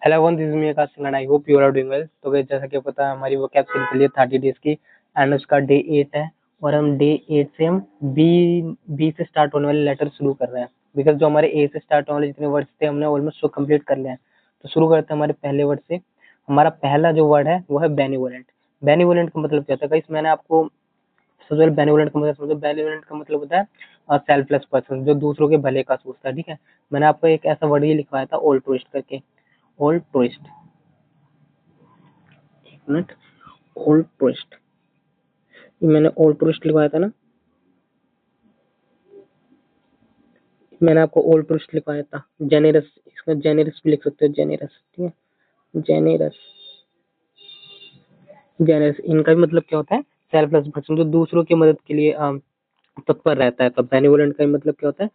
Hello one this is me Akash Singh and I hope you are doing well. तो guys, जैसा कि पता है हमारी वो कैब सीरीज चली है 30 डेज की एंड उसका डे 8 है। और हम डे 8 से हम बी बी से स्टार्ट होने वाले लेटर शुरू कर रहे हैं। बिकॉज जो हमारे ए से स्टार्ट होने वाले जितने वर्ड्स थे हमने ऑलमोस्ट वो कंप्लीट कर लिया है। तो शुरू करते हैं हमारे पहले वर्ड से। हमारा पहला जो वर्ड है वो है बेनिवोलेंट। बेनिवोलेंट का मतलब क्या होता है? मैंने आपको सबसे पहले बेनिवोलेंट का मतलब समझो। बेनिवोलेंट का मतलब होता है सेल्फलेस पर्सन, जो दूसरों के भले का सोचता है। ठीक है, मैंने आपको एक ऐसा वर्ड ही लिखवाया था, ऑल्ट्रुइस्ट करके। ऑल्ट्रुइस्ट, एक मिनट। ऑल्ट्रुइस्ट, मैंने ऑल्ट्रुइस्ट लिखवाया था ना, मैंने आपको ऑल्ट्रुइस्ट लिखवाया था। जेनेरस, इसका जेनेरस भी लिख सकते हो, जेनेरस। ठीक है, जेनेरस। जेनेरस इनका भी मतलब क्या होता है? सेल्फलेस पर्सन, जो दूसरों की मदद के लिए तत्पर रहता है। तो बेनिवोलेंट का मतलब क्या होता है?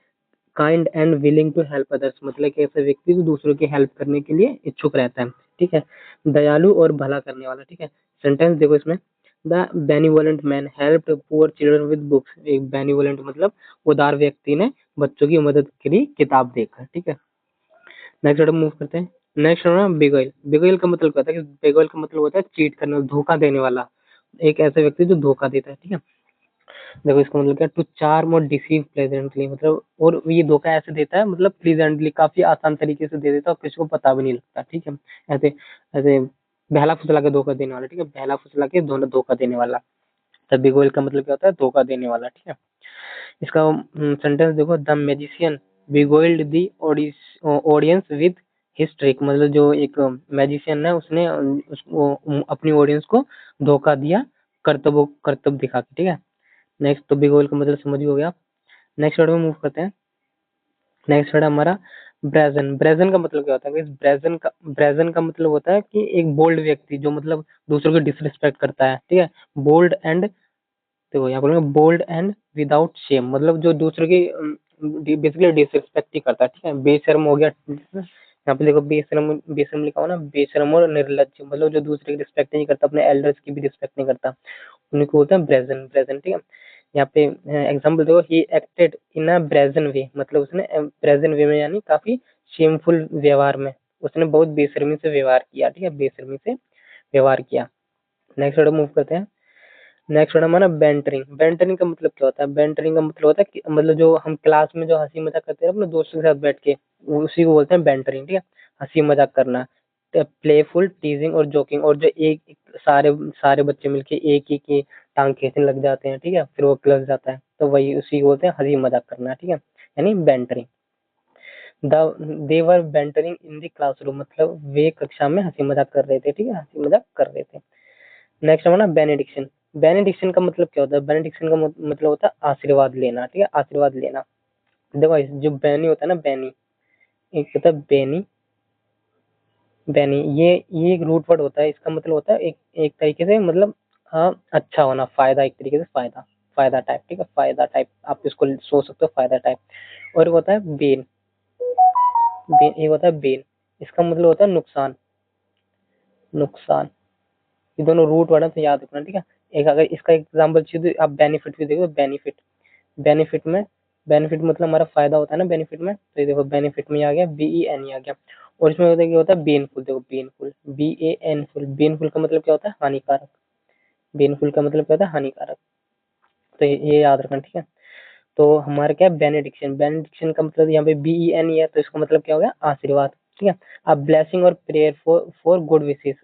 Kind and willing to help others, मतलब कि ऐसा व्यक्ति जो दूसरों की हेल्प करने के लिए इच्छुक रहता है। ठीक है, दयालु और भला करने वाला। ठीक है, सेंटेंस देखो इसमें। The benevolent man helped poor children with books. एक बेनिवोलेंट मतलब उदार व्यक्ति ने बच्चों की मदद के लिए किताब देकर। ठीक है, नेक्स्ट वर्ड मूव करते हैं। नेक्स्ट वर्ड है बिगोइल। बिगोइल का मतलब क्या होता है? कि बिगोइल का मतलब होता है चीट करना, धोखा देने वाला। एक ऐसा व्यक्ति जो धोखा देता है। ठीक है, देखो इसका मतलब क्या है? टू चार्म और डिसीव प्लेजेंटली, मतलब और ये धोखा ऐसे देता है, मतलब प्लीजेंटली, काफी आसान तरीके से दे देता है और किसी को पता भी नहीं लगता। ठीक है, ऐसे ऐसे बहला फुसला के धोखा देने वाला। ठीक है, बहला फुसला के धोखा देने वाला। तब बिगोइल का मतलब क्या होता है? धोखा देने वाला। ठीक है, इसका सेंटेंस देखो। The magician beguiled the audience with his trick, मतलब जो एक मैजिशियन है उसने उसको अपनी ऑडियंस को धोखा दिया करतब दिखा के। ठीक है, नेक्स्ट तो बिग होल का मतलब समझ ही हो गया। नेक्स्ट वर्ड में मूव करते हैं। नेक्स्ट वर्ड हमारा ब्रेजन। ब्रेजन का मतलब क्या होता है? ब्रेजन का मतलब होता है कि एक बोल्ड व्यक्ति जो मतलब दूसरों की डिसरिस्पेक्ट करता है। ठीक है, बोल्ड एंड, देखो यहाँ बोलेंगे बोल्ड एंड विदाउट शेम, मतलब जो दूसरों की बेसिकली डिसरिस्पेक्ट ही करता है। ठीक है, बेशर्म हो गया। यहाँ पे देखो बेशर्म, बेशर्म लिखा हो ना, बेशर्म और निर्लज्ज, मतलब जो दूसरे की रिस्पेक्ट नहीं करता, अपने एल्डर्स की भी रिस्पेक्ट नहीं करता, उन्हीं को बोलते हैं ब्रेजन। ब्रेजन, ठीक है। यहाँ पे एग्जाम्पल देखो। He acted in a brazen वे, मतलब उसने ब्रेजन वे में यानी काफी शेमफुल व्यवहार में उसने बहुत बेशर्मी से व्यवहार किया। ठीक है, बेशर्मी से व्यवहार किया। नेक्स्ट वर्ड मूव करते हैं। नेक्स्ट वर्ड हमारा बेंटरिंग। बेंटरिंग का मतलब क्या होता है? बेंटरिंग का मतलब होता है कि मतलब जो हम क्लास में जो हंसी मजाक करते हैं अपने दोस्तों के साथ बैठ के, उसी को बोलते हैं बेंटरिंग। ठीक है, हंसी मजाक करना, प्लेफुल टीजिंग और जोकिंग, और जो एक सारे सारे बच्चे मिलके एक ही की टांग खींचने लग जाते हैं। ठीक है, फिर वो क्लस जाता है, तो वही उसी को बोलते हैं हंसी मजाक करना। ठीक है, यानी bantering. The they were bantering in the classroom, मतलब वे कक्षा में हंसी मजाक कर रहे थे। ठीक है, हंसी मजाक कर रहे थे। नेक्स्ट हमारा बेनेडिक्शन। बेनेडिक्शन का मतलब क्या होता है? बेनेडिक्शन का मतलब होता है आशीर्वाद लेना। ठीक है, आशीर्वाद लेना। देखो जो बैनी होता है ना, बैनी, एक होता है बेनी। बैनी ये एक रूट वर्ड होता है। इसका मतलब होता है एक एक तरीके से, मतलब अच्छा होना, फायदा, एक तरीके से फायदा, फायदा टाइप। ठीक है, फायदा टाइप आप इसको सोच सकते हो, फायदा टाइप। और एक होता है बेन। बेन, एक होता है बेन, इसका मतलब होता है नुकसान, नुकसान। ये दोनों रूट वर्ड है, तो याद रखना। ठीक है, एक अगर इसका एग्जाम्पल चाहिए तो आप बेनिफिट भी देखो। बेनिफिट, बेनिफिट में, बेनिफिट मतलब हमारा फायदा होता है ना बेनिफिट में, तो ये देखो बेनिफिट में आ गया, बी ई एन ई आ गया। और इसमें होता है क्या होता है? बेनफुल। देखो बेनफुल, बी ए एन फुल, बेनफुल का मतलब क्या होता है? हानिकारक। बेनफुल का मतलब क्या होता है? हानिकारक। तो ये याद रखना। ठीक है, तो हमारा क्या है? बेनेडिक्शन। बेनेडिक्शन का मतलब यहाँ पे बी ई एन ई है, तो इसका मतलब क्या हो गया? आशीर्वाद। ठीक है, अब ब्लेसिंग और प्रेयर फॉर फॉर गुड विशेष,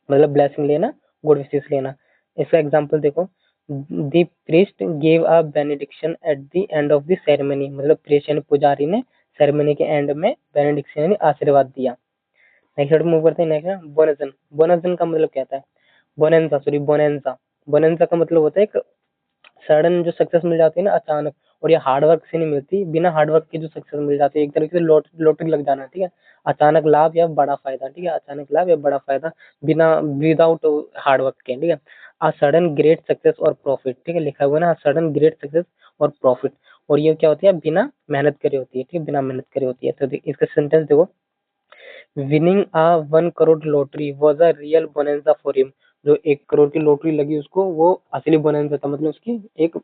मतलब ब्लेसिंग लेना, गुड विशेस लेना। इसका एग्जांपल देखो। The priest gave a benediction eight the end of the ceremony, मतलब प्रीस्ट यानी पुजारी ने सेरेमनी के एंड में बेनेडिक्शन यानी आशीर्वाद दिया। नेक्स्ट वर्ड मूव करते हैं। नेक्स्ट बोनजन। बोनजन का मतलब क्या होता है? बोनेंसा, सॉरी बोनेंसा। बोनेंसा का मतलब होता है एक सडन जो सक्सेस मिल जाती है ना, अचानक। और ये हार्ड वर्क से नहीं मिलती, बिना हार्ड वर्क के जो सक्सेस मिल जाती है, एक तरीके से लॉटरी लग जाना। ठीक है, अचानक लाभ या बड़ा फायदा। ठीक है, अचानक लाभ या बड़ा फायदा बिना, विदाउट हार्ड वर्क के। ठीक है, आ सडन ग्रेट सक्सेस और प्रॉफिट। ठीक है, लिखा हुआ है ना, सडन ग्रेट सक्सेस और प्रॉफिट। और ये क्या होती है? बिना मेहनत करे होती है। ठीक है, बिना मेहनत करे होती है। तो इसका सेंटेंस देखो। Winning a 1 crore lottery was a real bonanza for him, जो 1 करोड़ की लॉटरी लगी उसको, वो असली बोनेंसा था, मतलब उसकी एक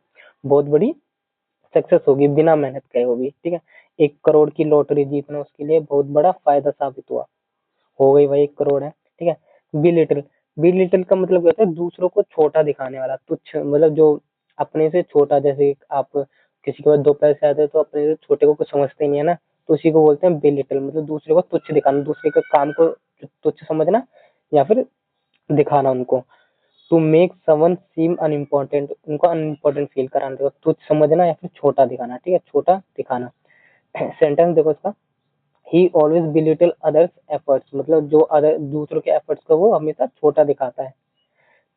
बहुत बड़ी सक्सेस होगी, बिना मेहनत करे होगी। ठीक है, 1 करोड़ की लॉटरी जीतना उसके लिए बहुत बड़ा फायदा साबित हुआ। हो गई भाई 1 करोड़ है, ठीक है। बिलिटल, बिलिटल का मतलब क्या होता है, दूसरों को छोटा दिखाने वाला, तुच्छ, मतलब जो अपने से छोटा, जैसे आप किसी के पास 2 पैसे आते हैं तो अपने से छोटे को कुछ समझते ही नहीं है ना, तो उसी को बोलते हैं बिलिटल, मतलब दूसरे को तुच्छ दिखाना, दूसरे के काम को तुच्छ समझना या फिर दिखाना उनको। To make someone seem unimportant, उनको अनइम्पोर्टेंट फील कराना, देखो तुच्छ समझना या फिर छोटा दिखाना, ठीक है, छोटा दिखाना। सेंटेंस देखो इसका, ही ऑलवेज बिलिटल अदर्स एफर्ट्स, मतलब जो अदर दूसरों के एफर्ट्स को वो हमेशा छोटा दिखाता है।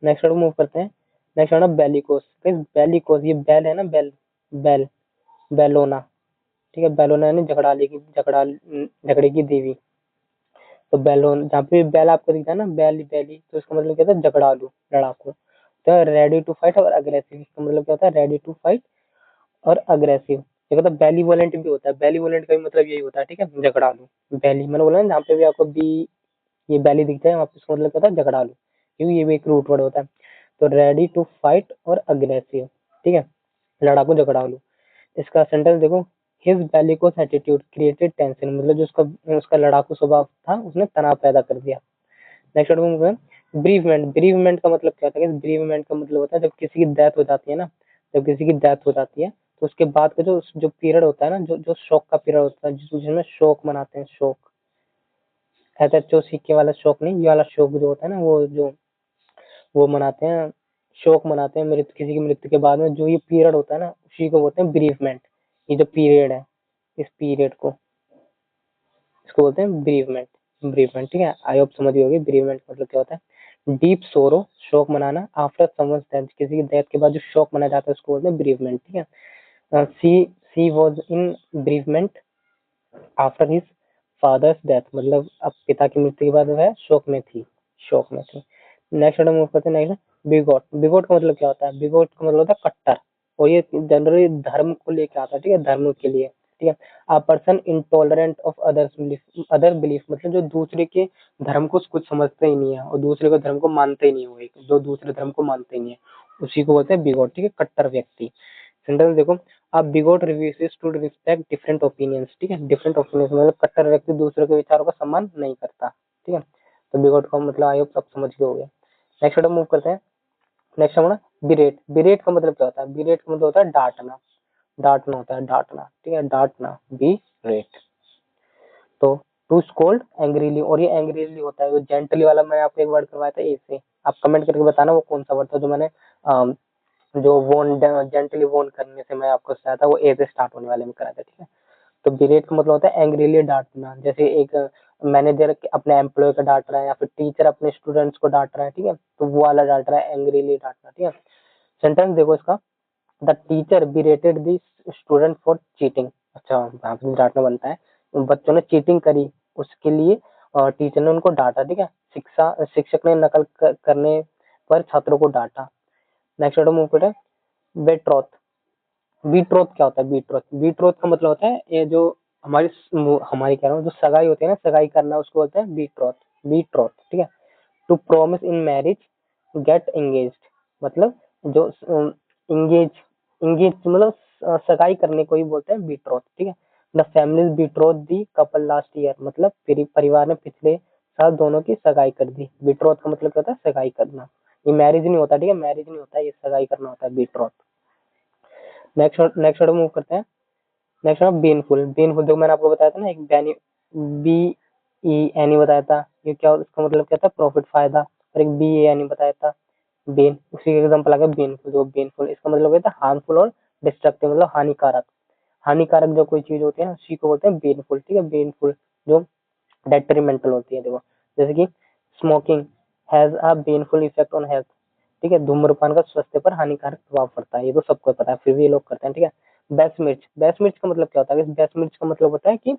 नेक्स्ट वर्ड मूव करते हैं। नेक्स्ट वर्ड बेलिकोस, बेलिकोस, ये बेल है ना, बेल, बेल, बेलोना, ठीक है, बेलोना यानी झगड़ाले की, झगड़े की देवी। तो बेलोन, जहाँ पे बेल आपको दिखता है ना, बेली बेली, तो इसका मतलब क्या होता है, झगड़ालू, लड़ाकू। तो रेडी टू फाइट और अग्रेसिव, इसका मतलब क्या होता है, रेडी टू फाइट और अग्रेसिव। एक होता है बेलीवोलेंट भी होता है, बेलीवोलेंट का भी मतलब यही होता है, ठीक है, झगड़ालू। बेली मैंने बोला ना, जहाँ पे भी आपको बी, ये बेली दिखता है वहाँ पे इसका मतलब क्या होता है, झगड़ालू, क्योंकि ये भी एक रूट वर्ड होता है। तो रेडी टू फाइट और अग्रेसिव, ठीक है, लड़ाकू झगड़ालू। इसका सेंटेंस देखो, his bellicose attitude created tension, मतलब जो उसका उसका लड़ाकू स्वभाव था उसने तनाव पैदा कर दिया। नेक्स्ट वर्ड में ब्रीवमेंट, ब्रीवमेंट का मतलब क्या होता है, ब्रीवमेंट का मतलब होता है जब किसी की डेथ हो जाती है ना, जब किसी की डेथ हो जाती है तो उसके बाद का जो जो पीरियड होता है ना, जो जो शोक का पीरियड होता है, जिसमें शोक मनाते हैं, शोक, SHOCK वाला शोक नहीं, ये वाला शोक जो होता है ना, वो जो वो मनाते हैं, शोक मनाते हैं मृत्यु, किसी की मृत्यु के बाद में जो ये पीरियड होता है ना, उसी को बोलते हैं ब्रीवमेंट। ये जो पीरियड है, इस पीरियड को, इसको बोलते हैं ब्रीवमेंट, ब्रीवमेंट, ठीक है। आई होप समझ गए होगे ब्रीवमेंट मतलब क्या होता है। डीप सोरो, शोक मनाना, आफ्टर समवन्स डेथ, किसी की डेथ के बाद जो शोक मनाया जाता है उसको बोलते हैं ब्रीवमेंट, ठीक है। She was in bereavement after his father's death, मतलब अब पिता की मृत्यु के बाद वो है शोक में थी, शोक में थी। नेक्स्ट मूव करते हैं। नेक्स्ट बिगोट, बिगोट का मतलब क्या होता है, बिगोट का मतलब होता है कट्टर, और ये जनरली धर्म को लेके आता है, ठीक है, धर्म के लिए, ठीक है। A person intolerant of others belief, other belief मतलब जो दूसरे के धर्म को कुछ समझते ही नहीं है और दूसरे के धर्म को मानते ही नहीं है, एक जो दूसरे धर्म को मानते ही नहीं है, उसी को बोलते हैं बिगोट, ठीक है, कट्टर व्यक्ति। सेंटेंस देखो, अब bigot refuses to respect different opinions, ठीक है, डिफरेंट ओपिनियंस मतलब कट्टर व्यक्ति दूसरे के विचारों का सम्मान नहीं करता, ठीक है। तो बिगोट का मतलब आई होप सब समझ गए होंगे। नेक्स्ट वर्ड मूव करते हैं। नेक्स्ट हमारा बिरेट, बिरेट का मतलब क्या होता है, बिरेट का मतलब होता है डांटना, डांटना होता है, डांटना, ठीक है, डांटना, बी रेट। तो टू स्कोल्ड एंग्रीली, और ये एंग्रीली होता है, जेंटली वाला मैंने आपको एक वर्ड करवाया था ए से, आप कमेंट करके बताना वो कौन सा वर्ड था जो मैंने जो वोन, जेंटली वोन करने से मैं आपको बताया था, वो ए से स्टार्ट होने वाले में करा था, ठीक है। तो बिरेट का मतलब होता है एंग्रीली डांटना, जैसे एक मैनेजर अपने एम्प्लॉय को डांट रहा है या फिर टीचर अपने स्टूडेंट्स को डांट रहा है, ठीक है, तो वो वाला डांट रहा है, एंग्रीली डांटना, ठीक है। सेंटेंस देखो इसका, the teacher berated the student for cheating, अच्छा यहाँ पे डांटना बनता है, बच्चों ने चीटिंग करी उसके लिए टीचर ने उनको डांटा, ठीक है, शिक्षक ने नकल करने पर छात्रों को डांटा। नेक्स्ट वर्ड मूव करें, बेट्रॉथ, बीट्रोथ क्या होता है, बीट्रोथ, बीट्रोथ का मतलब होता है ये जो हमारी हमारी कह रहा हूँ जो सगाई होती है ना, सगाई करना उसको बोलते हैं बीट्रोथ, बीट्रोथ, ठीक है। To promise in marriage, to get engaged, मतलब जो इंगेज, इंगेज मतलब सगाई करने को ही बोलते हैं बीट्रोथ, ठीक है। The families betroth the couple last year, मतलब परिवार ने पिछले साल दोनों की सगाई कर दी। बीट्रोथ का मतलब क्या होता है, सगाई करना, ये मैरिज नहीं होता, ठीक है, मैरिज नहीं होता, ये सगाई करना होता है बीट्रोथ। नेक्स्ट वर्ड मूव करते हैं। नेक्स्ट है बेनफुल, बेनफुल देखो मैंने आपको बताया था ना, एक bene, B E N E बताया था, ये क्या इसका मतलब क्या था, प्रॉफिट, फायदा, और एक बी ए एन ई बताया था, बेन, उसी का एग्जांपल आ गया बेनफुल, जो बेनफुल इसका मतलब होता है हार्मफुल और डिस्ट्रक्टिव, मतलब हानिकारक, हानिकारक जो कोई चीज होती है ना उसी को बोलते हैं बेनफुल, ठीक है, बेनफुल जो डेट्रीमेंटल होती है, देखो जैसे कि smoking has a baneful effect on health, ठीक है, धूम्रपान का स्वास्थ्य पर हानिकारक प्रभाव पड़ता है, ये तो सबको पता है, फिर भी ये लोग करते हैं, ठीक है। बेसमिर्च, बेसमिर्च का मतलब क्या होता है, बेसमिर्च का मतलब होता है कि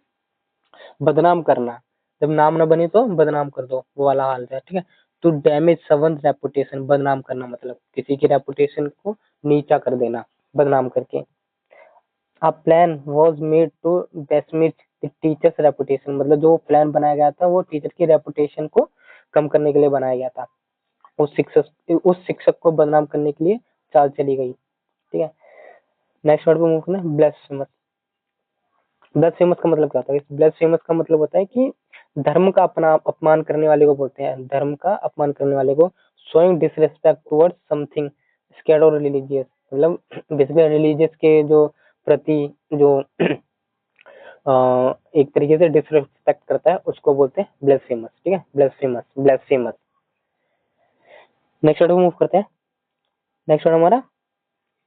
बदनाम करना, जब नाम ना बने तो बदनाम कर दो, वो वाला हाल है, ठीक है। टू डैमेज सवन रेपुटेशन, बदनाम करना मतलब किसी की रेपुटेशन को नीचा कर देना, बदनाम करके। A plan was made to besmirch the teacher's reputation, मतलब जो प्लान बनाया गया था वो टीचर की रेपुटेशन को कम करने के लिए बनाया गया था, उस शिक्षक को बदनाम करने के लिए चाल चली गई, ठीक है। नेक्स्ट वर्ड को मूव करना, ब्लेसफेमस, ब्लेसफेमस का मतलब क्या होता है, ब्लेसफेमस का मतलब होता है कि धर्म का अपना अपमान करने वाले को बोलते हैं, धर्म का अपमान करने वाले को। Showing disrespect towards something scared और रिलीजियस, मतलब बेसिकली रिलीजियस के जो प्रति जो एक तरीके से डिसरिस्पेक्ट करता है उसको बोलते हैं ब्लेस्फेमस, ठीक है, ब्लेस्फेमस, ब्लेस्फेमस। नेक्स्ट वर्ड मूव करते हैं। नेक्स्ट वर्ड हमारा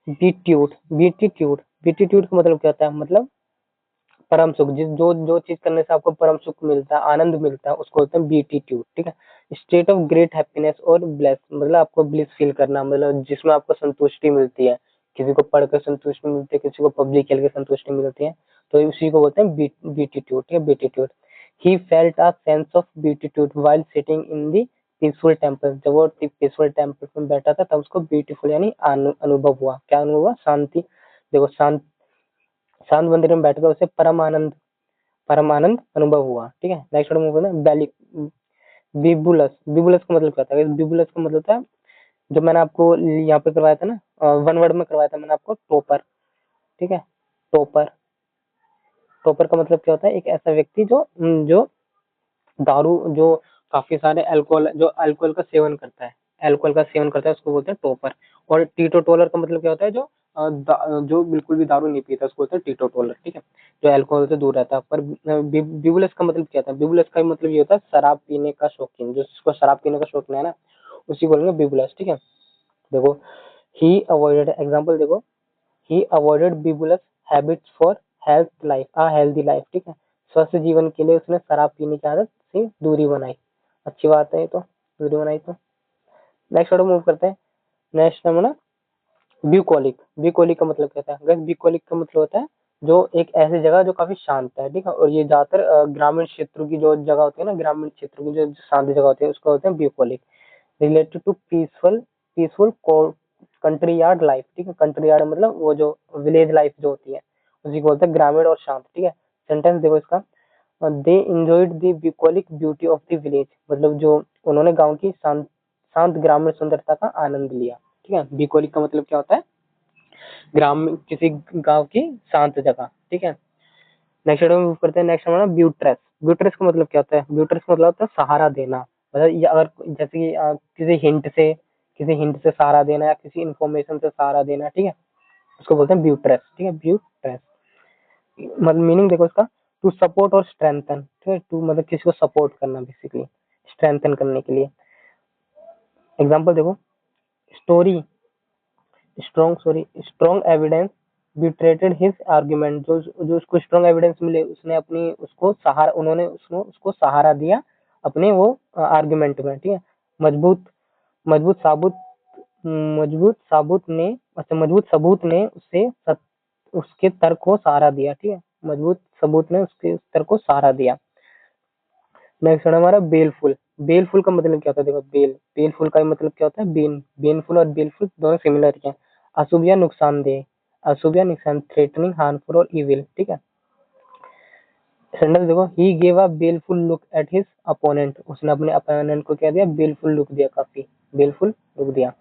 बीट्यूट, बीटीट्यूड, बीटीट्यूड का मतलब क्या होता है, मतलब परम सुख, जिस जो जो चीज करने से आपको परम सुख मिलता है, आनंद मिलता है, उसको बोलते हैं बीटीट्यूड, ठीक है। स्टेट ऑफ ग्रेट हैप्पीनेस और ब्लेस, मतलब आपको ब्लिस फील करना, मतलब जिसमें आपको संतुष्टि मिलती है, किसी को पढ़कर संतुष्टि मिलती है, किसी को पबजी खेल के संतुष्टि मिलती है, तो उसी को बोलते हैं बीटीट्यूड, ठीक है, beatitude. He felt a sense of beatitude while sitting in the peaceful temple, जब वो पीसफुल टेम्पल में बैठा था तब उसको ब्यूटीफुल यानी अनुभव हुआ, क्या अनुभव हुआ, शांति। देखो शांत, शांत मंदिर में बैठकर उसे परम आनंद अनुभव हुआ, ठीक है। नेक्स्ट वर्ड मूव है बैली, बिबुलस, बिबुलस का मतलब क्या होता है, बिबुलस का मतलब होता है, जो मैंने आपको यहाँ पे करवाया था ना, वन वर्ड में करवाया था मैंने आपको, टोपर, ठीक है, टोपर। टोपर का मतलब क्या होता है, एक ऐसा व्यक्ति जो दारू, जो काफी सारे अल्कोहल, जो अल्कोहल का सेवन करता है, अल्कोहल का सेवन करता है, उसको बोलते हैं टोपर। और टीटोटोलर का मतलब क्या होता है, जो बिल्कुल भी दारू नहीं पीता, उसको बोलते हैं टीटोटोलर, ठीक है, जो अल्कोहल से दूर रहता है। पर बिबुलस का मतलब क्या था, बिबुलस का मतलब ये होता है शराब पीने का शौकीन, जो जिसको शराब पीने का शौकीन है ना, उसी को बोलेंगे बिबुलस, ठीक है। देखो ही अवॉइडेड, एग्जाम्पल देखो, he avoided bibulous habits for health life, healthy life, ठीक है, स्वस्थ जीवन के लिए उसने शराब पीने की आदत से दूरी बनाई। अच्छी बात है ये तो, दूरी बनाई तो। नेक्स्ट वर्ड मूव करते हैं। नेक्स्ट है ना ब्यूकोलिक, ब्यूकोलिक का मतलब क्या है, ब्यूकोलिक का मतलब होता है जो एक ऐसी जगह जो काफी शांत है, ठीक है, और ये ज्यादातर ग्रामीण क्षेत्रों की जो जगह होती है ना, ग्रामीण क्षेत्रों की जो शांत जगह होती है उसको होते हैं bucolic. Related to peaceful, peaceful country yard life, ठीक है, कंट्री यार्ड मतलब वो जो विलेज लाइफ जो होती है उसी को बोलते हैं ग्रामीण और शांत, ठीक है। सेंटेंस देखो इसका, they enjoyed the bucolic beauty of the village, मतलब जो उन्होंने गांव की शांत शांत ग्रामीण सुंदरता का आनंद लिया, ठीक है। ब्यूकोलिक का मतलब क्या होता है, ग्राम, किसी गांव की शांत जगह, ठीक है। नेक्स्ट मूव करते हैं। नेक्स्ट हमारा ब्यूट्रेस, ब्यूट्रेस का मतलब क्या होता है, ब्यूट्रेस का मतलब होता है सहारा देना, मतलब ये अगर जैसे कि किसी हिंट से सहारा देना या किसी इंफॉर्मेशन से सहारा देना, ठीक है, उसको बोलते हैं ब्यूट्रेस, ठीक है, ब्यूट्रेस। मतलब मीनिंग देखो इसका, टू सपोर्ट और स्ट्रेंथन, ठीक है, टू मतलब किसी को सपोर्ट करना, बेसिकली स्ट्रेंथन करने के लिए। एग्जाम्पल देखो, story strong evidence buttressed his argument, जो जो उसको स्ट्रॉन्ग एविडेंस मिले, उसने अपनी उसको सहारा, उन्होंने उसको सहारा दिया अपने वो आर्ग्यूमेंट में, ठीक है। मजबूत मजबूत साबुत मजबूत साबुत ने अच्छा मजबूत सबूत ने उसके तर्क को सहारा दिया, ठीक है, मजबूत सबूत ने उसके तर्क को सहारा दिया। नेक्स्ट है हमारा बेलफुल, बेलफुल का मतलब क्या होता है, देखो बेलफुल का मतलब क्या होता है, बेनफुल और बेलफुल दोनों सिमिलर है, अशुभ या नुकसानदेह, अशुभ या नुकसान, थ्रेटनिंग, हार्मफुल और इविल, ठीक है। सेंटेंस देखो, he gave a baleful look at his opponent, उसने अपने अपोनेंट को क्या दिया, बेलफुल लुक दिया, काफी बेलफुल लुक दिया।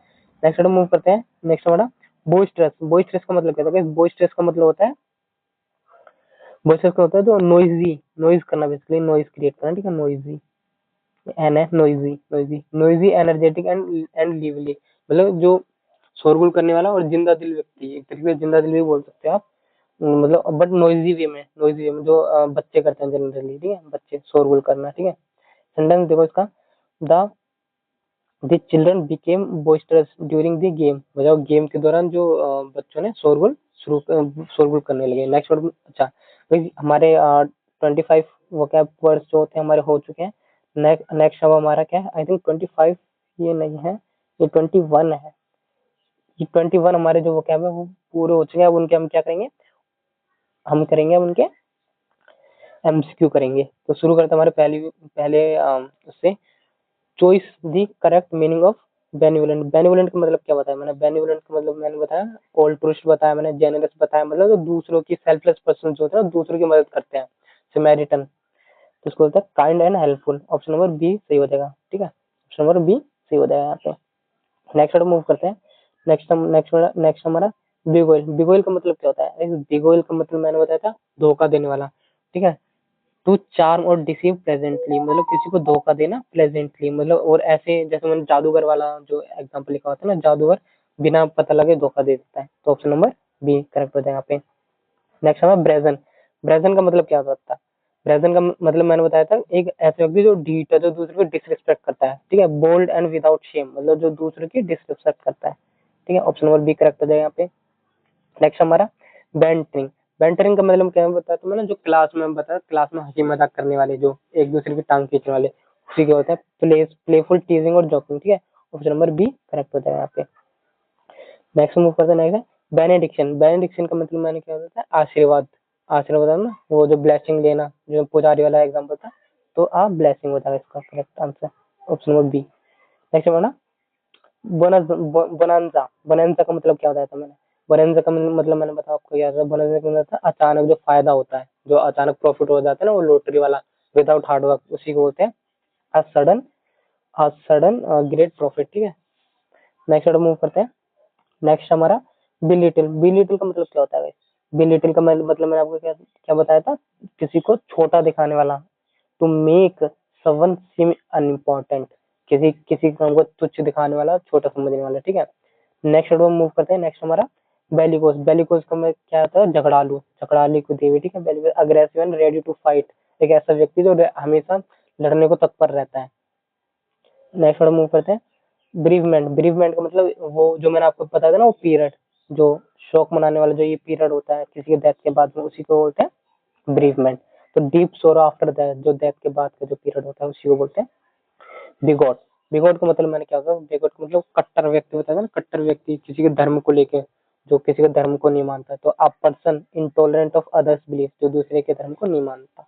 नेक्स्ट मूव करते हैं। नेक्स्ट हमारा बोइस्ट्रस, बोइस्ट्रस का मतलब क्या होता है, बोइस्ट्रस का मतलब होता है, बोइस्ट्रस का होता है जो नोइजी, नॉइज करना, बेसिकली नॉइज क्रिएट करना, ठीक है, नोइजी, एन है noisy, noisy energetic and lively, मतलब जो शोरगुल करने वाला और जिंदा दिल व्यक्ति, एक तरीके से जिंदा दिल भी बोल सकते हैं आप, मतलब बट नोइजी वे में, नोइजी वे में जो बच्चे करते हैं जनरली, ठीक है, बच्चे शोरगुल करना, ठीक है। सेंटेंस देखो इसका, the the children became boisterous during the game, मतलब गेम के दौरान जो बच्चों ने शोरगुल करने लगे। नेक्स्ट वर्ड, अच्छा भाई हमारे 25 वोकैब वर्ड्स जो होते हैं हमारे हो चुके हैं। नेक्स्ट अब हमारा क्या है, आई थिंक 25 ये नहीं है, ये 21 है, ये 21 हमारे जो वोकैब है वो पूरे हो चुके हैं। अब उनके हम क्या करेंगे, हम करेंगे अब उनके एमसीक्यू करेंगे। तो शुरू करते हैं हमारे पहले उससे, choice the correct meaning of benevolent, benevolent का मतलब क्या बताया मैंने, बेनिवोलेंट का मतलब मैंने बताया, ऑल्ट्रुइस्ट बताया मैंने, जेनरस बताया, मतलब जो दूसरों की, सेल्फलेस पर्सन जो होते हैं ना, दूसरों की मदद करते हैं, समैरिटन, तो उसको बोलते हैं kind and helpful. Option number B सही हो जाएगा, ठीक है, ऑप्शन नंबर बी सही हो जाएगा यहाँ पे। नेक्स्ट मूव करते हैं। नेक्स्ट हमारा बिग ऑयल, बिग ऑयल का मतलब क्या होता है, बिग ऑयल का मतलब मैंने बताया था धोखा देने वाला, ठीक है, टू चार्म और डिसीव प्लेजेंटली, मतलब किसी को धोखा देना प्लेजेंटली, मतलब और ऐसे जैसे मैंने जादूगर वाला जो एग्जांपल लिखा होता है ना, जादूगर बिना पता लगे धोखा दे देता है, तो ऑप्शन नंबर बी करेक्ट हो जाएगा यहाँ पे। नेक्स्ट हमारा ब्रेजन। ब्रेजन का मतलब क्या होता है? ब्रेजन का मतलब मैंने बताया था, एक ऐसे व्यक्ति जो ढीठ है, जो दूसरे को डिसरिस्पेक्ट करता है, ठीक है। बोल्ड एंड विदाउट शेम, मतलब जो दूसरे की डिसरिस्पेक्ट करता है, ठीक है। ऑप्शन नंबर बी करेक्ट हो जाएगा यहाँ पे। नेक्स्ट हमारा बैंटरिंग। बैंटरिंग का मतलब क्या बताया तो मैंने, जो क्लास में बताया, क्लास में हंसी मजाक करने वाले, जो एक दूसरे की टांग खींचने वाले, उसी के होता है प्लेफुल टीजिंग और जॉकिंग, ठीक है। ऑप्शन नंबर बी करेक्ट हो जाएगा यहाँ पे। नेक्स्ट मूव करते हैं, नेक्स्ट है बेनेडिक्शन। बेनेडिक्शन का मतलब मैंने क्या होता है? आशीर्वाद। आशीर्वाद है ना, वो जो ब्लेसिंग लेना, जो पुजारी वाला एग्जाम्पल था, तो आप ब्लेसिंग होता है इसका correct answer, option number B. Next है बोनांजा। बोनांजा का मतलब क्या होता है? तो मैंने बोनांजा का मतलब मैंने बताया आपको, क्या था बोनांजा का मतलब था अचानक जो फायदा होता है, जो अचानक प्रॉफिट हो जाता है ना, वो लॉटरी वाला, विदाउट हार्ड वर्क, उसी को बोलते हैं अ सडन ग्रेट प्रॉफिट, ठीक है। नेक्स्ट मूव करते हैं। नेक्स्ट हमारा बिलिटिल। बिलिटिल का मतलब क्या होता है? बिलिटिल का मतलब मैंने आपको क्या क्या बताया था? किसी को छोटा दिखाने वाला, to make someone seem unimportant, किसी किसी काम को तुच्छ दिखाने वाला, छोटा समझने वाला, ठीक है। नेक्स्ट मूव करते हैं। नेक्स्ट हमारा बेलिकोस। बेलिकोस का मतलब क्या होता है? झगड़ालू, झगड़ालू को देवी, ठीक है। Bellicose aggressive and ready to fight, एक ऐसा व्यक्ति जो हमेशा लड़ने को तत्पर रहता है। नेक्स्ट मूव करते हैं। ब्रीवमेंट। ब्रीवमेंट का मतलब वो जो मैंने आपको बताया था ना, वो पीरियड, जो शोक मनाने वाला जो ये पीरियड होता है किसी के डेथ के बाद में, उसी को बोलते हैं ब्रीवमेंट। तो डीप सोरो आफ्टर डेथ, जो डेथ के बाद का जो पीरियड होता है, उसी को बोलते हैं बिगॉट। बिगॉट का मतलब मैंने क्या होता है? बिगॉट का मतलब कट्टर व्यक्ति होता है ना, कट्टर व्यक्ति किसी के धर्म को लेके, जो किसी के धर्म को नहीं मानता, तो a person intolerant of others belief, जो दूसरे के धर्म को नहीं मानता।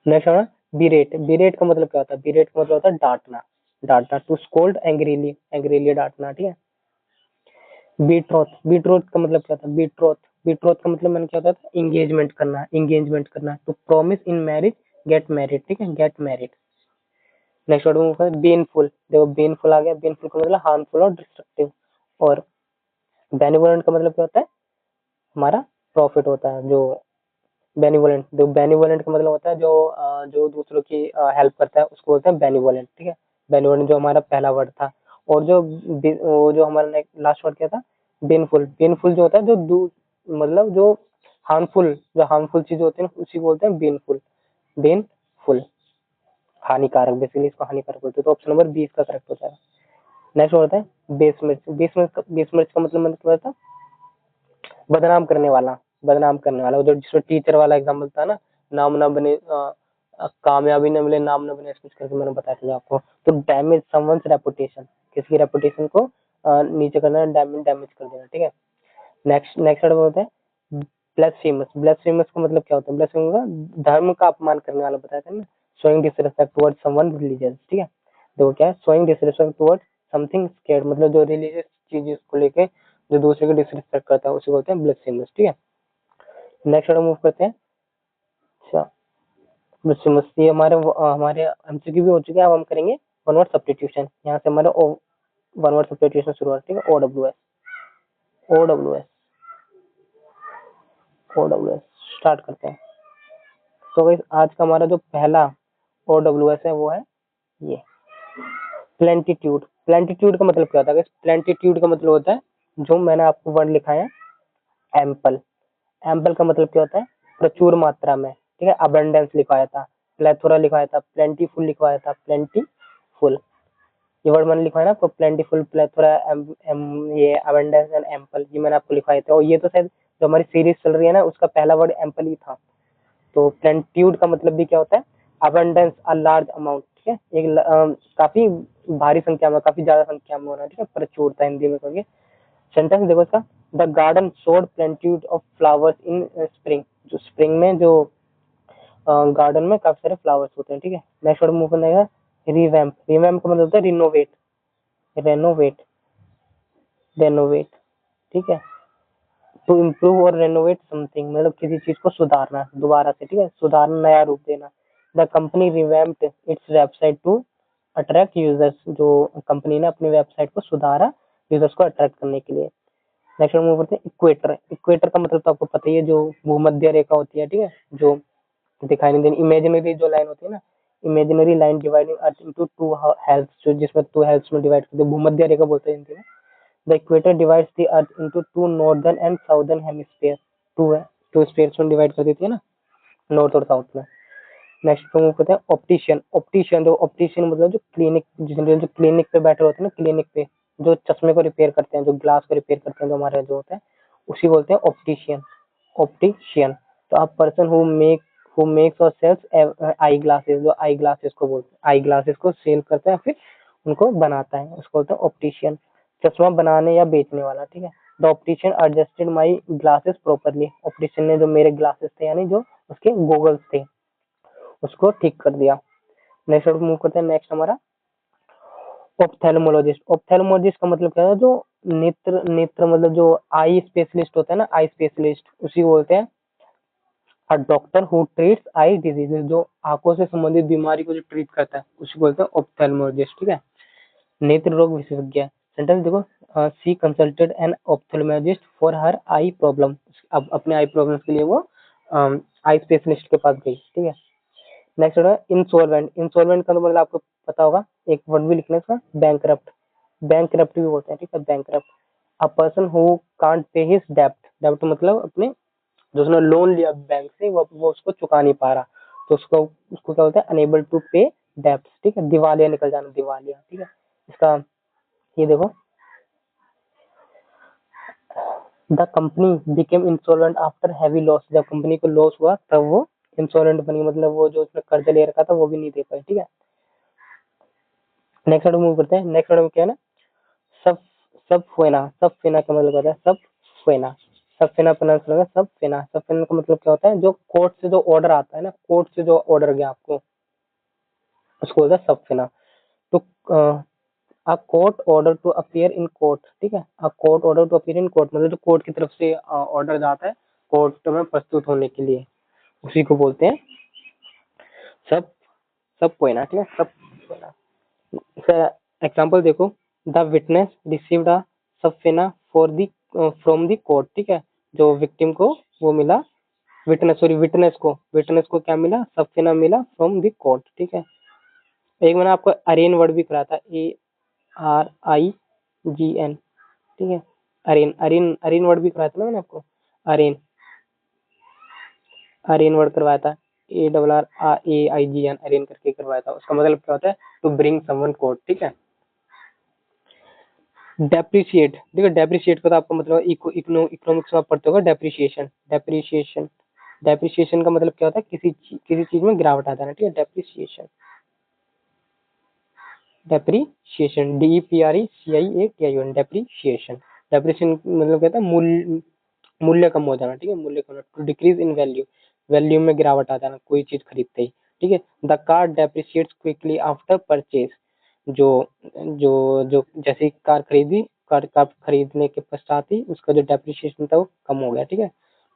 नेक्स्ट है बिरेट। बिरेट का मतलब क्या होता है? बिरेट का मतलब होता है डांटना, डांटना, टू स्कोल्ड एंग्रीली, एंग्रीली डांटना, ठीक है। बीट्रोथ। बीट्रोथ का मतलब क्या होता है? बीट्रोथ, बीट्रोथ का मतलब मैंने क्या होता था? इंगेजमेंट करना, इंगेजमेंट करना, to promise in marriage, get married, ठीक है, get married. Next word move करें, बेनफुल। देखो बेनफुल आ गया, बेनफुल का मतलब हार्मफुल और डिस्ट्रक्टिव। और बेनिवोलेंट का मतलब क्या होता है? हमारा प्रॉफिट होता है, जो बेनिवोलेंट, जो बेनिवोलेंट का मतलब होता है जो जो दूसरों की हेल्प करता है, उसको बोलते हैं बेनिवोलेंट, ठीक है। बेनिवोलेंट जो हमारा पहला वर्ड था। और जो वो जो हमारा लास्ट वर्ड क्या था? बेनफुल। बेनफुल जो होता है, जो मतलब जो हार्मफुल चीज होती है ना, उसी को बोलते हैं बेनफुल। बेनफुल हानिकारक, बेसिकली इसको हानिकारक बोलते हैं, तो ऑप्शन नंबर 20 का करेक्ट होता है। नेक्स्ट होता है बेस मिर्च। बेस मिर्च का मतलब क्या होता है? बदनाम करने वाला, बदनाम करने वाला, जो जिसमें टीचर वाला एग्जाम्पल था ना, नाम ना बने कामयाबी न मिले, नाम न बने, कुछ करके मैंने बताया था आपको। तो डैमेज समवंस रेपुटेशन, किसी की रेपुटेशन को नीचे करना, डैमेज डैमेज कर देना, ठीक है। नेक्स्ट नेक्स्ट वर्ड होता है ब्लेस्फेमस। ब्लेस्फेमस का मतलब क्या होता है? ब्लेस्फेमस का धर्म का अपमान करने वाला बताया था ना, showing disrespect towards someone religious, ठीक है। देखो क्या है? Showing disrespect towards something scared, मतलब जो रिलीजियस चीज को लेके जो दूसरे को डिसरिस्पेक्ट करता है, उसे बोलते हैं ब्लेस्फेमस, ठीक है। नेक्स्ट वर्ड मूव करते हैं। अच्छा, ब्लेस्फेमस ये हमारे एमसीक्यू भी हो चुके हैं। अब हम करेंगे वन वर्ड सब्स्टिट्यूशन। यहाँ से हमारा वन वर्ड सब्स्टिट्यूशन शुरू होती है। OWS, OWS, OWS स्टार्ट करते हैं। तो गाइस आज का हमारा जो पहला OWS है, वो है ये प्लेंटीट्यूड। प्लेंटीट्यूड का मतलब क्या होता है? प्लेंटीट्यूड का मतलब होता है, जो मैंने आपको वर्ड लिखा है, एम्पल। एम्पल का मतलब क्या होता है? प्रचुर मात्रा में, ठीक है। अबंडेंस लिखवाया था, प्लेथोरा लिखवाया था, प्लेंटीफुल लिखवाया था, प्लेंटीफुल, ये वर्ड मैंने लिखवाया ना आपको, प्लेंटीफुल, प्लेथोरा, ये अबंडेंस एंड एम्पल, ये मैंने आपको लिखवाए थे। और ये तो शायद जो हमारी सीरीज चल रही है ना, उसका पहला वर्ड एम्पल ही था। तो प्लेंट्यूड का मतलब भी क्या होता है? अबंडेंस, अ लार्ज अमाउंट, ठीक है, काफी भारी संख्या में, काफी ज्यादा संख्या में होना, ठीक है, प्रचुरता हिंदी में कहोगे। सेंटेंस देखो इसका, the garden showed plenitude of flowers in spring, जो स्प्रिंग में जो गार्डन में काफी सारे फ्लावर्स होते हैं, ठीक है। नेक्स्ट वर्ड मूव करना है रिवैम्प। रिवैम्प का मतलब होता है रिनोवेट, रेनोवेट, रेनोवेट, ठीक है। टू इम्प्रूव और रेनोवेट समथिंग, मतलब किसी चीज को सुधारना दोबारा से, ठीक है, सुधारना, नया रूप देना। The company revamped its website to attract users, जो कंपनी ने अपनी वेबसाइट को सुधारा यूजर्स को अट्रैक्ट करने के लिए। नेक्स्ट मूव करते हैं इक्वेटर। इक्वेटर का मतलब तो आपको पता ही है, जो भूमध्य रेखा होती है, ठीक है, जो दिखाई नहीं देनी। इमेजिनरी जो लाइन होती है ना, imaginary line dividing earth into to helps, जो जिसमें टू हेल्प्स में डिवाइड करते हैं, भूमध्य रेखा बोलते हैं हिंदी में। The equator divides the earth into two northern and southern hemisphere, two है, टू स्फीयर्स में डिवाइड कर देती है ना, नॉर्थ और साउथ में। नेक्स्ट पे मूव करते हैं ऑप्टिशियन। ऑप्टिशियन, जो ऑप्टिशियन मतलब जो क्लिनिक, जो क्लिनिक पे बैठे होते हैं ना, क्लिनिक पे जो चश्मे को रिपेयर करते हैं, जो ग्लास को रिपेयर करते हैं, जो हमारे जो होता है, उसी बोलते हैं ऑप्टिशियन। ऑप्टिशियन। तो आप पर्सन हु मेक्स और सेल्स आई ग्लासेस, जो आई ग्लासेस को बोलते हैं, आई ग्लासेस को सेल करता है फिर उनको बनाता है, उसको बोलते हैं ऑप्टिशियन। चश्मा बनाने या बेचने वाला, ठीक है। The optician adjusted my glasses properly, optician ने जो मेरे ग्लासेस थे यानी जो उसके गोगल्स थे उसको ठीक कर दिया। नेक्स्ट मूव करते हैं। नेक्स्ट हमारा ऑप्थेल्मोलॉजिस्ट। ऑप्थेल्मोलॉजिस्ट का मतलब क्या है, जो नेत्र नेत्र मतलब जो आई स्पेशलिस्ट होता है ना, आई स्पेशलिस्ट, उसी को बोलते हैं। A doctor who treats I diseases, जो आंखों से संबंधित बीमारी को जो ट्रीट करता है उसी को बोलते हैं ऑप्थेल्मोलॉजिस्ट, ठीक है। नेत्र रोग विशेषज्ञ। सेंटेंस देखो, she consulted an ophthalmologist for her eye problem, अब अपने आई प्रॉब्लम्स के लिए वो आई स्पेशलिस्ट के पास गई, ठीक है। नेक्स्ट है इंसॉल्वेंट। इंसॉल्वेंट का तो मतलब आपको पता होगा, एक वर्ड भी लिखने का, बैंकरप्ट। बैंकरप्ट भी बोलते हैं, ठीक है, bankrupt. A person who can't pay his डेब्ट। डेब्ट मतलब अपने, जो उसने लोन लिया बैंक से, वो उसको चुका नहीं पा रहा, तो उसको उसको क्या बोलते हैं, अनेबल टू पे डेब्ट, ठीक है, दिवालिया निकल जाना, दिवालिया, ठीक है। इसका ये देखो, the company became insolvent after heavy loss, जब कंपनी को लॉस हुआ तब वो इंसॉल्वेंट बनी, मतलब वो जो उसने कर्ज ले रखा था वो भी नहीं दे पाई, ठीक है। नेक्स्ट वर्ड मूव करते हैं। नेक्स्ट वर्ड में क्या है ना, सब सब फेना। सब फेना का मतलब होता है सब फेना। सब फेना प्रोनाउंस होगा सब फेना। सब फेना का मतलब क्या होता है, जो कोर्ट से जो ऑर्डर आता है ना, कोर्ट से जो ऑर्डर गया आपको, उसको बोलता है सब फेना। तो a court order to appear in court, ठीक है। A court order to appear in court मतलब जो कोर्ट की तरफ से ऑर्डर जाता है कोर्ट में प्रस्तुत होने के लिए, उसी को बोलते हैं सब सब फेना, ठीक है, सब फेना। एग्जाम्पल देखो, the witness received a subpoena for the from the court, ठीक है। जो विक्टिम को वो मिला, विटनेस को क्या मिला, सबफेना मिला फ्रॉम द कोर्ट, ठीक है। एक मैंने आपको अरेन वर्ड भी कराया था, ARIGN, ठीक है। अरेन अरेन अरेन वर्ड भी कराया था ना मैंने आपको, अरेन अरेन वर्ड करवाया था, ARRAIGN, अरेन करके करवाया था। उसका मतलब क्या होता है, टू ब्रिंग समवन कोर्ट, ठीक है। डेप्रिशिएट, देखो डेप्रिशिएट का तो आपको मतलब इकोनॉमिक्स में आप पढ़ते होगा, डेप्रिशिएशन। डेप्रिशिएशन का मतलब क्या होता है, किसी चीज में गिरावट आ जाना, ठीक है, depreciation. Depreciation, DEPRECIATION, depreciation. Depreciation मतलब कहता है मूल्य, मूल्य कम हो जाना, ठीक है, मूल्य कम, to decrease in value, value में गिरावट आ जाना कोई चीज खरीदते ही, ठीक है। The car depreciates quickly after purchase, जो जो जो जैसे ही कार खरीदी, कार खरीदने के पश्चात ही उसका जो डेप्रिशिएशन था वो कम हो गया, ठीक है,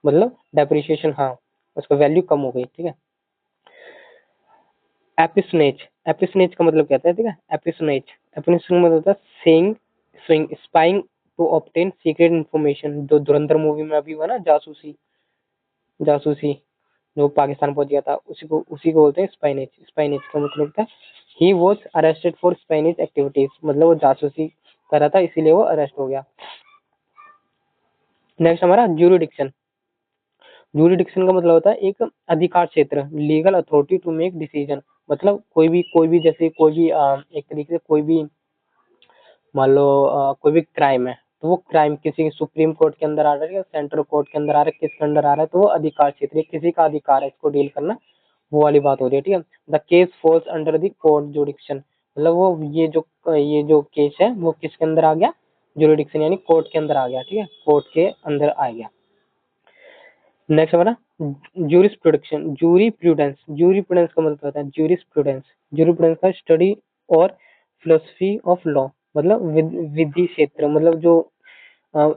मतलब डेप्रिशिएशन, हाँ, उसका वैल्यू कम हो गई, ठीक है। एपिसनेज। एपिसनेज का मतलब कहता है, ठीक है, एपिसनेज। एपिसनेज मतलब होता है saying, spying to obtain secret information, जो धुरंधर मूवी में अभी हुआ ना, जासूसी, जासूसी जो पाकिस्तान पहुंच गया था, उसी को बोलते हैं स्पाइनेज। स्पाइनेज का मतलब होता है he was arrested for espionage activities, मतलब वो जासूसी कर रहा था इसीलिए वो अरेस्ट हो गया। नेक्स्ट हमारा ज्यूरिडिक्शन। ज्यूरिडिक्शन का मतलब होता है एक अधिकार क्षेत्र, legal authority to make decision, मतलब कोई भी जैसे कोई भी एक तरीके से कोई भी, मान लो कोई भी क्राइम है, तो वो क्राइम किसी सुप्रीम कोर्ट के अंदर आ रहा है या सेंट्रल कोर्ट के अंदर आ रहा है, किसके अंदर आ रहा है, तो वो अधिकार क्षेत्र, किसी का अधिकार है इसको डील करना, वो वाली बात हो रही है, ठीक है। The case falls under the court jurisdiction, मतलब वो ये जो केस है वो किसके अंदर आ गया, जुरिडिक्शन यानी कोर्ट के अंदर आ गया, ठीक है, कोर्ट के अंदर आ गया। नेक्स्ट हमारा jurisprudence, jurisprudence. Jurisprudence का मतलब होता है जूरिस प्रूडेंस। जूरी प्रूडेंस का स्टडी और फिलोसफी ऑफ लॉ, मतलब विधि क्षेत्र, मतलब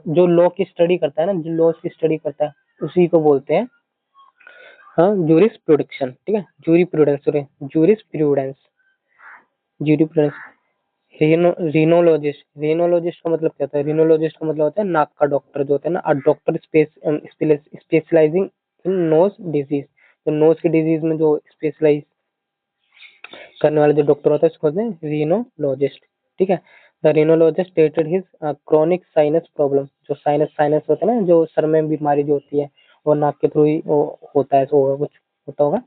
जो लॉ की स्टडी करता है ना, जो लॉ की स्टडी करता है उसी को बोलते हैं हाँ जूरिस प्रोडक्शन, ठीक है, jurisprudence, sorry, jurisprudence, jurisprudence. Rhinologist. Rhinologist का मतलब क्या होता है, रीनोलॉजिस्ट का मतलब होता है नाक का डॉक्टर, जो होता है ना, डॉक्टर स्पेशलाइजिंग इन नोज डिजीज, तो नोज की डिजीज में जो स्पेशलाइज करने वाले जो डॉक्टर होता है उसको बोलते हैं रीनोलॉजिस्ट, ठीक है। The rhinologist stated his chronic sinus problem, जो साइनस होता है ना, जो सर में बीमारी जो होती है वो नाक के थ्रू ही वो होता है, तो कुछ होता होगा।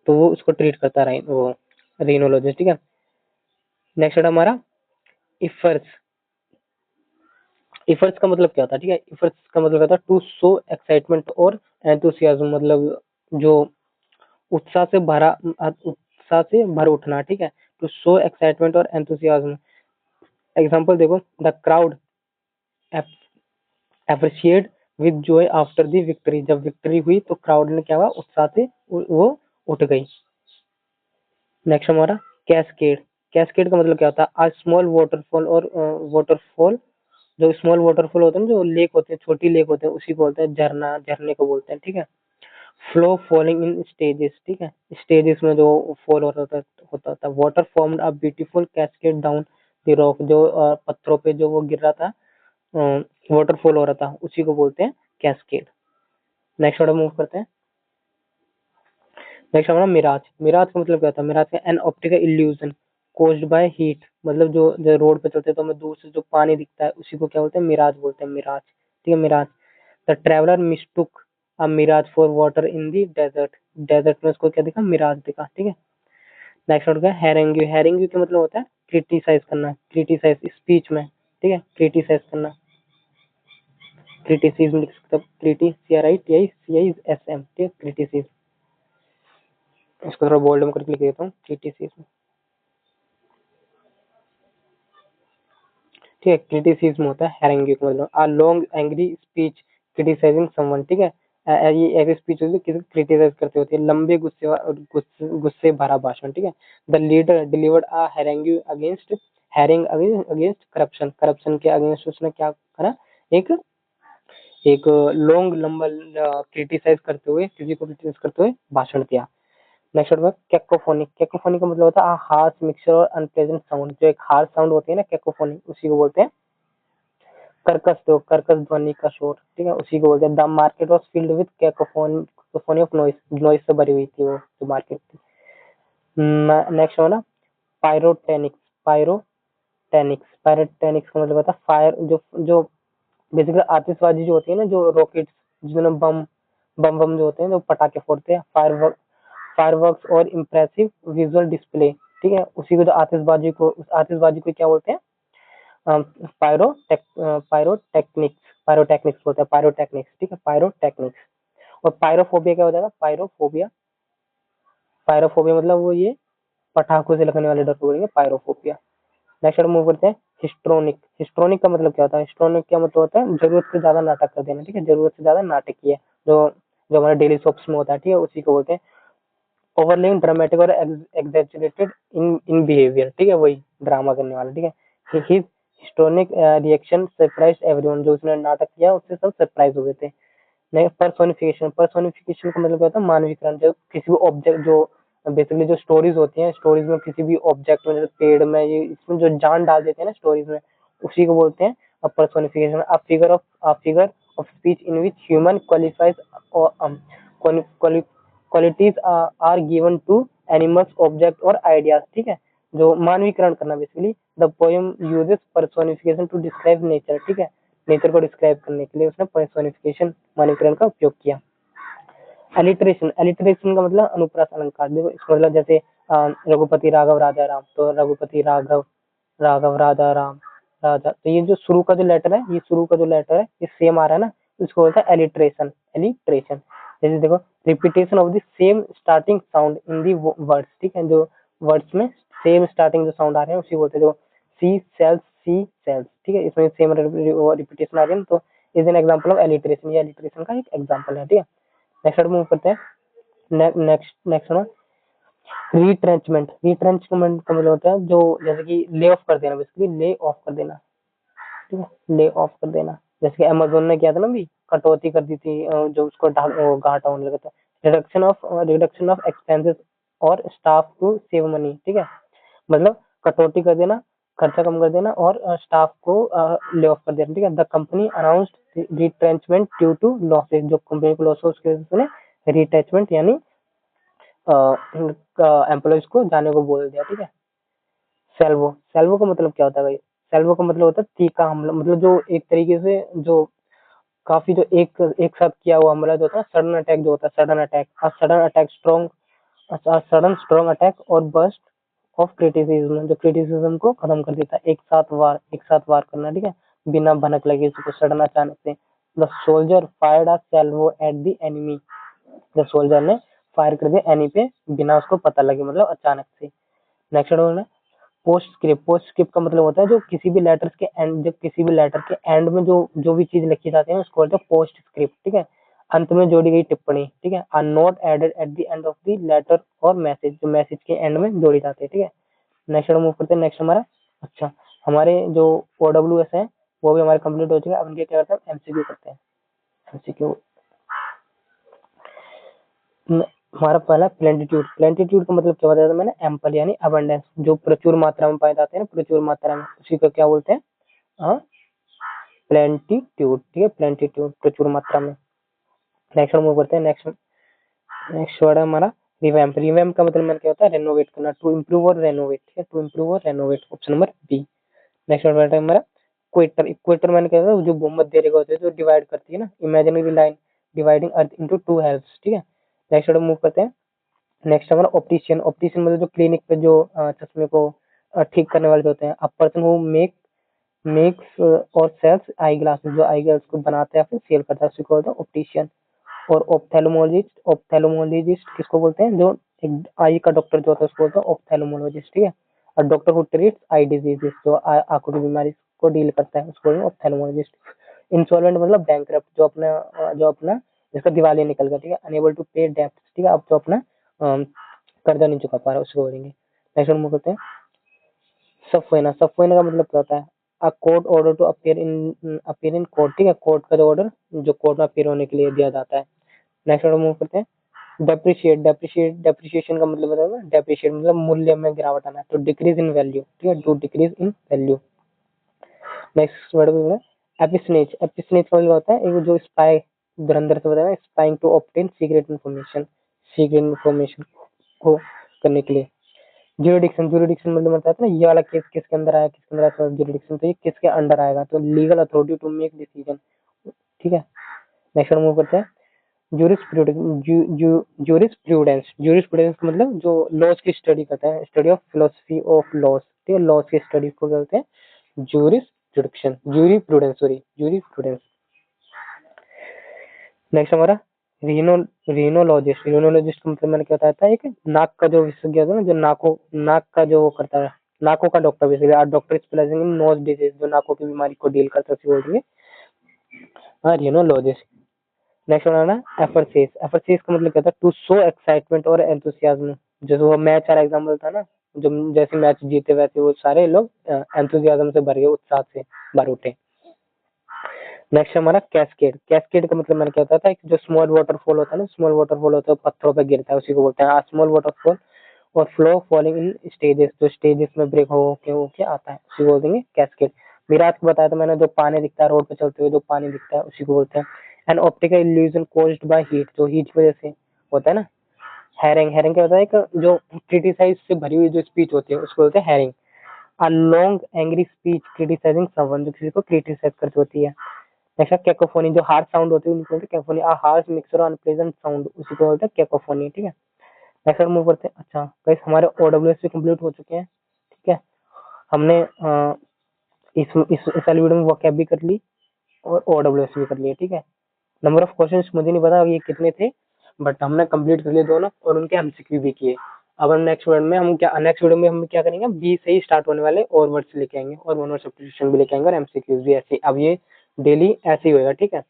तो वो उसको ट्रीट करता है वो रीनोलॉजिस्ट, ठीक है। नेक्स्ट है हमारा इफर्स। इफर्ट्स का मतलब क्या होता है, ठीक है। इफर्ट्स का मतलब होता है टू शो एक्साइटमेंट और एंथुसियाज्म, मतलब जो उत्साह से भर उठना, ठीक है। टू शो एक्साइटमेंट और एंथुसियाज्म। एग्जांपल देखो, the crowd appreciate with Joy after the victory, जब विक्ट्री हुई तो क्राउड ने क्या हुआ, उत्साह से वो उठ गई। नेक्स्ट हमारा कैस्केड। कैस्केड का मतलब क्या होता है, स्मॉल वाटरफॉल और वाटरफॉल, जो स्मॉल वाटरफॉल होते हैं, जो लेक होते हैं, छोटी लेक होते हैं, उसी को बोलते हैं झरना, झरने को बोलते हैं, ठीक है। फ्लो फॉलिंग इन स्टेजेस, ठीक है। स्टेजेस में जो फॉल होता था। Water formed a beautiful cascade down the rock, जो पत्थरों पे जो वो गिर रहा था, वाटरफॉल हो रहा था, उसी को बोलते हैं कैस्केड। नेक्स्ट ऑर्डर मूव करते हैं। नेक्स्ट हमारा मिराज। मिराज का मतलब क्या होता है, मिराज का an optical illusion caused by heat, मतलब जो रोड पे चलते हैं तो हमें दूर से जो पानी दिखता है उसी को क्या बोलते हैं, मिराज बोलते हैं, मिराज, ठीक है, mirage. The traveller mistook a mirage for water in the desert, desert में उसको क्या दिखा, मिराज दिखा, ठीक है। नेक्स्ट हो गया हैरेंग्यू। हैरेंग्यू का मतलब होता है क्रिटिसाइज करना, क्रिटिसाइज स्पीच में, ठीक है, क्रिटिसाइज करना, क्रिटिसिज्म लिख सकते हो, criti C R I T I C I S M, ठीक है, क्रिटिसिज्म। इसको थोड़ा बोल्ड में करके लिख देता हूँ, क्रिटिसिज्म, ठीक है। क्रिटिसिज्म होता है हैरेंग्यू का मतलब a long angry speech criticising someone, ठीक है। ये ऐसी स्पीच होती है किसी को क्रिटिसाइज करते होती है, लंबे गुस्से भरा भाषण, ठीक है। The leader delivered a harangue against against corruption, corruption के अगेंस्ट उसने क्या करा, एक एक लॉन्ग लंबा क्रिटिसाइज करते हुए, किसी को क्रिटिसाइज करते हुए भाषण दिया। Next word cacophony. कैकोफोनी का मतलब होता है हार्श मिक्सचर और अनप्लेजेंट साउंड, जो एक हार्श साउंड होती है ना, कैकोफोनी, उसी को बोलते हैं कर्कश, जो कर्कश ध्वनि का शोर, ठीक है, उसी को बोलते हैं। The market was filled with cacophony of noise, noise से भरी हुई थी वो जो मार्केट थी। नेक्स्ट हो ना पायरोटेनिक्स। पायरोटेनिक्स का मतलब होता है फायर, जो जो बेसिकली आतिशबाजी जो होती है ना, जो रॉकेट्स जिसमें बम बम बम जो होते हैं, जो पटाखे फोड़ते हैं, फायरवर्क्स और इम्प्रेसिव विजुअल डिस्प्ले, ठीक है, उसी को जो आतिशबाजी को, उस आतिशबाजी को क्या बोलते हैं, पायरोटेक्निक्स बोलते हैं, पायरोटेक्निक्स, ठीक है, पायरोटेक्निक्स। और पायरोफोबिया क्या हो जाएगा, पायरोफोबिया, पायरोफोबिया मतलब वो ये पटाखों से लगने वाले डर को बोलेंगे पायरोफोबिया। नेक्स्ट मूव करते हैं हिस्ट्रोनिक। हिस्ट्रोनिक का मतलब क्या होता है, हिस्ट्रोनिक का मतलब होता है जरूरत से ज्यादा नाटक कर देना, ठीक है, जरूरत से ज्यादा नाटकीय, जो जो हमारे डेली सोप्स में होता है, ठीक है, उसी को बोलते हैं ओवरलिंग ड्रामेटिक और एग्जैजरेटेड इन बिहेवियर, ठीक है, वही ड्रामा करने वाला, ठीक है। His histrionic reaction surprise everyone, जो उसने नाटक किया उससे सब सरप्राइज हो गए थे। Next personification. पर्सोनिफिकेशन का मतलब क्या होता है, मानवीकरण, जो किसी भी ऑब्जेक्ट, जो बेसिकली जो स्टोरीज होती हैं, स्टोरीज में किसी भी ऑब्जेक्ट में, जैसे पेड़ में, ये इसमें जो जान डाल देते हैं ना स्टोरीज में, उसी को बोलते हैं personification. A figure of speech in which human qualifies qualities are given to animals, object और आइडियाज, ठीक है, जो मानवीकरण करना basically. The poem uses personification to describe nature, ठीक है, नेचर को डिस्क्राइब करने के लिए उसने पर्सोनिफिकेशन, मानवीकरण का उपयोग किया। एलिट्रेशन। एलिट्रेशन का मतलब अनुप्रास अलंकार। देखो इसका मतलब जैसे रघुपति राघव राजा राम, तो रघुपति राघव राघव राजा राम राजा, तो ये जो शुरू का जो लेटर है, ये शुरू का जो लेटर है ये सेम आ रहा है ना, इसको बोलता है एलिट्रेशन, एलिट्रेशन। जैसे देखो repetition of the same starting sound in the words, ठीक है, जो वर्ड्स में सेम स्टार्टिंग जो साउंड आ रहे हैं उसी बोलते हैं, जो सी सेल्स, ठीक है, इसमें सेम रिपीटेशन आ रही है, तो is an example of alliteration, ये एलिट्रेशन का एक एग्जांपल है, ठीक है। नेक्स्ट मूव करते हैं। नेक्स्ट नेक्स्ट ना रिट्रेंचमेंट। रिट्रेंचमेंट का मतलब होता है जो जैसे कि ले ऑफ कर देना, बेसिकली ले ऑफ कर देना, ठीक है, ले ऑफ कर देना। जैसे कि अमेजोन ने किया था ना, भी कटौती कर दी थी, जो उसको घाटा होने लगा था। रिडक्शन ऑफ एक्सपेंसेस और स्टाफ टू सेव मनी, ठीक है, मतलब कटौती कर देना खर्चा कम कर देना और स्टाफ को ले ऑफ कर देना, ठीक है। The company announced retrenchment due to losses, जो कंपनी को लॉस हो उसके वजह से रिट्रेंचमेंट यानी एम्प्लॉयज को जाने को बोल दिया, ठीक है। सेल्वो, सेल्वो का मतलब क्या होता है भाई? सेल्वो का मतलब होता है तीखा हमला, मतलब जो एक तरीके से जो काफी जो एक साथ किया हुआ हमला जो होता है, सडन अटैक जो होता है, sudden attack, sudden attack strong, sudden strong attack और बर्स्ट ऑफ क्रिटिसिज्म, जो क्रिटिसिज्म को खत्म कर देता है, एक साथ वार करना, ठीक है, बिना भनक लगे किसी को, सडन अचानक से। The soldier fired a salvo at the enemy, the soldier ने फायर कर दिया एनी पे बिना उसको पता लगे, मतलब अचानक से। नेक्स्ट वर्ड है पोस्ट स्क्रिप्ट। पोस्ट स्क्रिप्ट का मतलब होता है जो किसी भी लेटर्स के एंड, जब किसी भी लेटर के एंड में जो भी चीज लिखी जाती है उसको बोलते हैं पोस्ट स्क्रिप्ट, ठीक है, अंत में जोड़ी गई टिप्पणी, ठीक है। Are not added at the end of the letter और मैसेज, जो मैसेज के एंड में जोड़ी जाती है, ठीक है। नेक्स्ट मूव करते हैं। नेक्स्ट हमारा, अच्छा, हमारे जो OWS है वो भी हमारे कंप्लीट हो चुके हैं। अब इनके क्या करते हैं, एमसीक्यू करते हैं। एमसीक्यू हमारा पहला प्लेंटिट्यूड। प्लेंटिट्यूड का मतलब क्या बताया था मैंने, एम्पल यानी अबंडेंस, जो प्रचुर मात्रा में पाए जाते हैं ना, प्रचुर मात्रा में, उसी को क्या बोलते हैं, प्लेंटिट्यूड, ठीक है, प्लेंटिट्यूड प्रचुर मात्रा में। नेक्स्ट मूव करते हैं। नेक्स्ट वर्ड है हमारा रिवैम्प। रिवैम्प का मतलब मैंने क्या होता है, रेनोवेट करना, टू इम्प्रूव और रेनोवेट, ठीक है, टू इम्प्रूव और renovate, option number B. Next word है हमारा क्वेटर। इक्वेटर मैंने क्या होता है, जो भूमध्य रेखा होती है जो डिवाइड करती है ना, imaginary line dividing earth into to helps, ठीक है। नेक्स्ट वर्ड मूव करते हैं। नेक्स्ट हमारा ऑप्टिशियन। ऑप्टिशियन मतलब जो क्लिनिक पे जो चश्मे को ठीक करने वाले होते हैं। अ पर्सन हु मेक्स और सेल्स आई ग्लासेस, जो आई ग्लास को बनाते हैं फिर सेल करता है, उसको बोलते हैं ऑप्टिशियन। और ऑप्थेल्मोलॉजिस्ट किसको बोलते हैं, जो एक आई का डॉक्टर जो होता है उसको बोलते हैं ऑप्थेल्मोलॉजिस्ट, ठीक है। और doctor who treats I diseases, जो आंखों की बीमारी को डील करता है उसको बोलते हैं ऑप्थेल्मोलॉजिस्ट। इंसॉल्वेंट मतलब बैंकरप्ट, जो अपना जिसका दिवालिया निकल गया, ठीक है। अनेबल टू पे डेब्ट, ठीक है, अब जो अपना कर्जा नहीं चुका पा रहा उसको बोलेंगे। नेक्स्ट वन करते हैं सबपोइना। सबपोइना का मतलब क्या होता है, a court order to appear in court, ठीक है, कोर्ट का जो ऑर्डर जो कोर्ट में अपीयर होने के लिए दिया जाता है। नेक्स्ट ऑर्डर मूव करते हैं। डेप्रिशिएशन का मतलब बताओ, डेप्रिशिएट मतलब मूल्य में गिरावट आना, तो डिक्रीज इन वैल्यू, ठीक है, to decrease in value. Next word में एपिस्नेच। एपिस्नेच का मतलब होता है एक जो स्पाई, धुरंधर से बताया, spying to obtain secret information को करने के लिए। ज्यूरिडिक्शन। ज्यूरिडिक्शन मतलब बताता है ना, ये वाला केस किसके अंदर आया, किसके अंदर आया, ज्यूरिडिक्शन, तो ये किसके अंडर आएगा, तो legal authority to make decision, ठीक है। नेक्स्ट मूव करते हैं। ज्यूरिस्प्रूडेंस। ज्यूरिस्प्रूडेंस मतलब जो लॉज की स्टडी करता है, study of philosophy of laws, ठीक है, लॉज की स्टडी को कहते हैं ज्यूरिस्प्रूडेंस, ज्यूरिस्प्रूडेंस। नेक्स्ट हमारा रीनोलॉजिस्ट। रीनोलॉजिस्ट का मतलब मैंने क्या बताया था, एक नाक का जो विशेषज्ञ होता है ना, जो नाक का जो करता है, नाकों का डॉक्टर, बेसिकली डॉक्टर स्पेशलाइजिंग इन नोज डिजीज, जो नाकों की बीमारी को डील करता है उसे बोलेंगे रीनोलॉजिस्ट। नेक्स्ट वन है एफरसीस। एफरसीस का मतलब क्या था, टू शो एक्साइटमेंट और एंथुसियाज्म, जैसे वो मैच वाला एग्जांपल था ना, जो जैसे मैच जीते वैसे वो सारे लोग एंथुसियाज्म से भर गए, उत्साह से भर उठे। नेक्स्ट हमारा कैस्केड। कैस्केड का मतलब मैंने क्या होता था, एक जो स्मॉल वाटरफॉल होता है ना, स्मॉल वाटरफॉल होता है पत्थरों पे गिरता है, उसी को बोलते हैं स्मॉल वाटरफॉल। और फ्लो फॉलिंग इन स्टेजेस, जो स्टेजेस में ब्रेक हो के आता है उसी को बोल देंगे कैस्केड। विराट को बताया था मैंने, जो पानी दिखता है रोड पे चलते हुए, जो पानी दिखता है उसी को बोलते हैं an optical illusion caused by heat, जो हीट की वजह से होता है ना। हैरिंग। हैरिंग क्या होता है, एक जो क्रिटिसाइज से भरी हुई जो स्पीच होती है उसको बोलते हैं harangue. A long angry speech criticising someone, जो किसी को क्रिटिसाइज करती होती है। नेक्स्ट कैकोफोनी, जो हार्श साउंड होती है उनको बोलते हैं cacophony, a harsh mixture of unpleasant sound, उसी को बोलते हैं कैकोफोनी, ठीक है। नेक्स्ट मूव करते हैं। अच्छा गाइस, हमारे OWS भी कंप्लीट हो चुके हैं, ठीक है। हमने इस वाली वीडियो में वोकैब भी कर ली और OWS भी कर लिया, ठीक है। नंबर ऑफ क्वेश्चंस मुझे नहीं पता ये कितने थे, बट हमने कंप्लीट कर लिए दोनों और उनके एमसीक्यू भी किए। अब हम नेक्स्ट वीडियो में हम क्या करेंगे, बी से ही स्टार्ट होने वाले और वर्ड्स लेके आएंगे और वन वर्ड सब्स्टिट्यूशन भी लेके आएंगे और एमसीक्यूज भी ऐसे। अब ये डेली ऐसे ही होगा, ठीक है।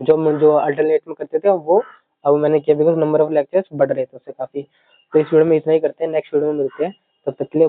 जो अल्टरनेट में करते थे वो अब मैंने किया, बिकॉज नंबर ऑफ लेक्चर्स बढ़ रहे थे उससे काफी। तो इस वीडियो में इतना ही करते हैं, नेक्स्ट वीडियो में मिलते हैं, तब तक के लिए।